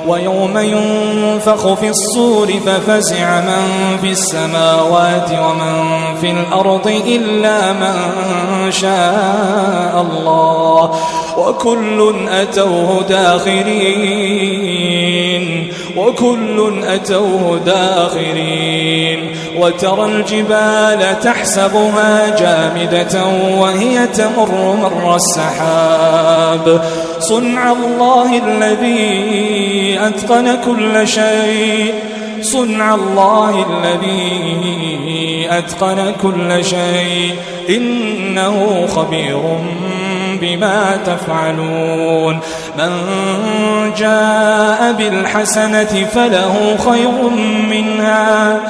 ويوم ينفخ في الصور ففزع من في السماوات ومن في الأرض إلا من شاء الله وكل أتوه داخرين وترى الجبال تحسبها جامدة وهي تمر مر السحاب صنع الله الذي أتقن كل شيء إنه خبير بما تفعلون من جاء بالحسنة فله خير منها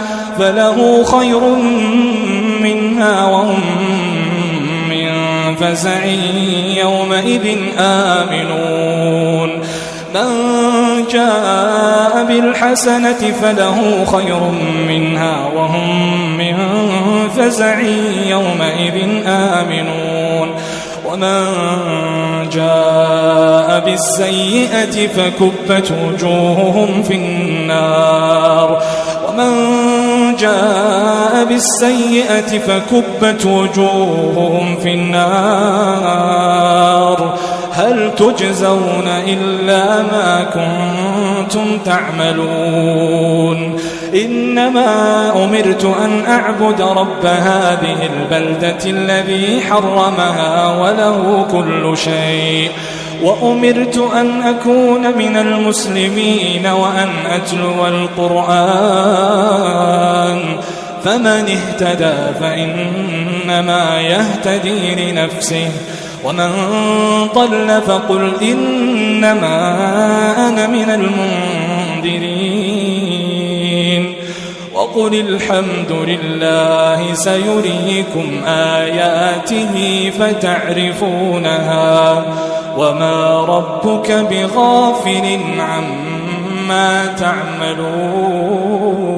وهم من فزع يومئذ آمنون من جاء بالحسنة فله خير منها وهم من فزع يومئذ آمنون ومن جاء بالسيئة فكبت وجوههم في النار هل تجزون إلا ما كنتم تعملون إنما أمرت أن أعبد رب هذه البلدة الذي حرمها وله كل شيء وأمرت أن أكون من المسلمين وأن أتلو القرآن فمن اهتدى فإنما يهتدي لنفسه ومن ضل فقل إنما أنا من المنذرين وقل الحمد لله سيريكم آياته فتعرفونها وما ربك بغافل عما تعملون